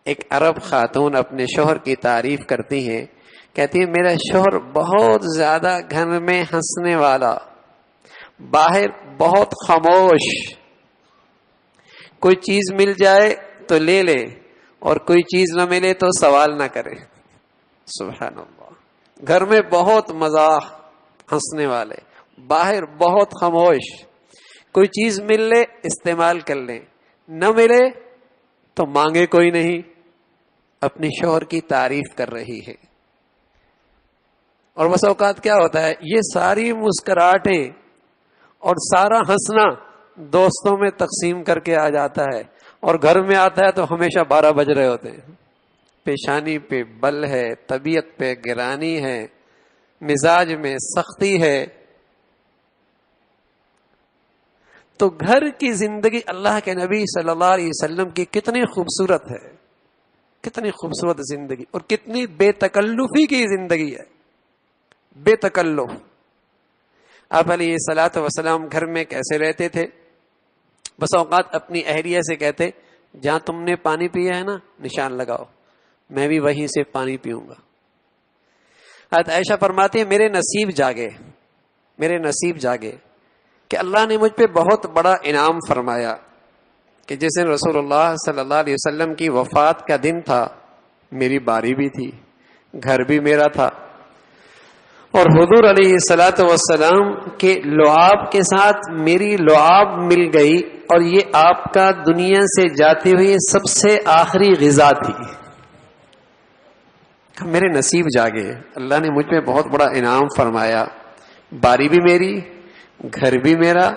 ایک عرب خاتون اپنے شوہر کی تعریف کرتی ہیں، کہتی ہے میرا شوہر بہت زیادہ گھر میں ہنسنے والا، باہر بہت خاموش، کوئی چیز مل جائے تو لے لے اور کوئی چیز نہ ملے تو سوال نہ کرے۔ سبحان اللہ، گھر میں بہت مزاح، ہنسنے والے، باہر بہت خاموش، کوئی چیز مل لے استعمال کر لیں، نہ ملے تو مانگے کوئی نہیں، اپنی شوہر کی تعریف کر رہی ہے۔ اور بس اوقات کیا ہوتا ہے، یہ ساری مسکراہٹیں اور سارا ہنسنا دوستوں میں تقسیم کر کے آ جاتا ہے، اور گھر میں آتا ہے تو ہمیشہ 12 بج رہے ہوتے ہیں، پیشانی پہ بل ہے، طبیعت پہ گرانی ہے، مزاج میں سختی ہے۔ تو گھر کی زندگی اللہ کے نبی صلی اللہ علیہ وسلم کی کتنی خوبصورت ہے، کتنی خوبصورت زندگی، اور کتنی بے تکلفی کی زندگی ہے، بے تکلف۔ آپ علیہ الصلوۃ والسلام گھر میں کیسے رہتے تھے؟ بس اوقات اپنی اہلیہ سے کہتے جہاں تم نے پانی پیا ہے نا نشان لگاؤ، میں بھی وہیں سے پانی پیوں گا۔ حضرت عائشہ فرماتی ہے میرے نصیب جاگے، میرے نصیب جاگے کہ اللہ نے مجھ پہ بہت بڑا انعام فرمایا کہ جس دن رسول اللہ صلی اللہ علیہ وسلم کی وفات کا دن تھا، میری باری بھی تھی، گھر بھی میرا تھا، اور حضور علیہ الصلوۃ والسلام کے لعاب کے ساتھ میری لعاب مل گئی، اور یہ آپ کا دنیا سے جاتے ہوئے سب سے آخری غذا تھی۔ میرے نصیب جاگے، اللہ نے مجھ پہ بہت بڑا انعام فرمایا، باری بھی میری، گھر بھی میرا،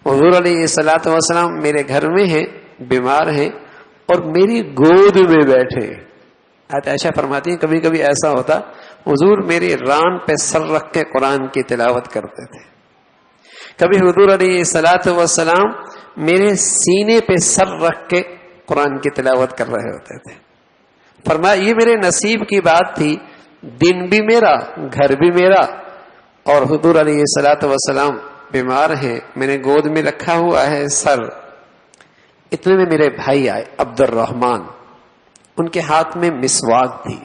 حضور علیہ الصلوۃ والسلام میرے گھر میں ہیں، بیمار ہیں، اور میری گود میں بیٹھے۔ حضرت عائشہ فرماتی ہیں کبھی کبھی ایسا ہوتا حضور میری ران پہ سر رکھ کے قرآن کی تلاوت کرتے تھے، کبھی حضور علیہ الصلوۃ والسلام میرے سینے پہ سر رکھ کے قرآن کی تلاوت کر رہے ہوتے تھے۔ فرمایا یہ میرے نصیب کی بات تھی، دن بھی میرا، گھر بھی میرا، اور حضور علیہ الصلوۃ والسلام بیمار ہیں، میں نے گود میں رکھا ہوا ہے سر۔ اتنے میں میرے بھائی آئے عبد الرحمن، ان کے ہاتھ میں مسواک تھی۔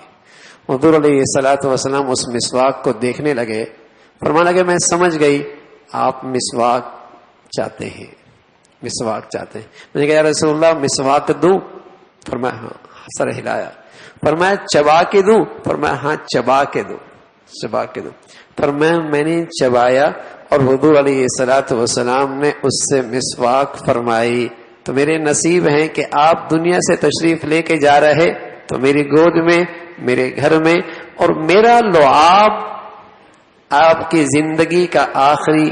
حضور علیہ الصلوۃ والسلام اس مسواک کو دیکھنے لگے، فرمانے لگے میں سمجھ گئی آپ مسواک چاہتے ہیں، مسواک چاہتے ہیں۔ میں نے کہا یا رسول اللہ مسواک دوں؟ فرمایا ہاں، سر ہلایا۔ فرمایا چبا کے دوں؟ فرمایا ہاں چبا کے دوں، چبا کے دوں۔ فرمایا میں نے چبایا، اور حضور علیہ الصلوۃ والسلام نے اس سے مسواک فرمائی۔ تو میرے نصیب ہیں کہ آپ دنیا سے تشریف لے کے جا رہے تو میری گود میں، میرے گھر میں، اور میرا لعاب، آپ کی زندگی کا آخری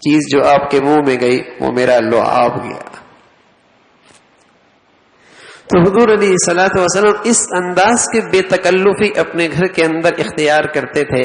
چیز جو آپ کے منہ میں گئی وہ میرا لعاب گیا۔ تو حضور علیہ الصلوۃ والسلام اس انداز کے بے تکلفی اپنے گھر کے اندر اختیار کرتے تھے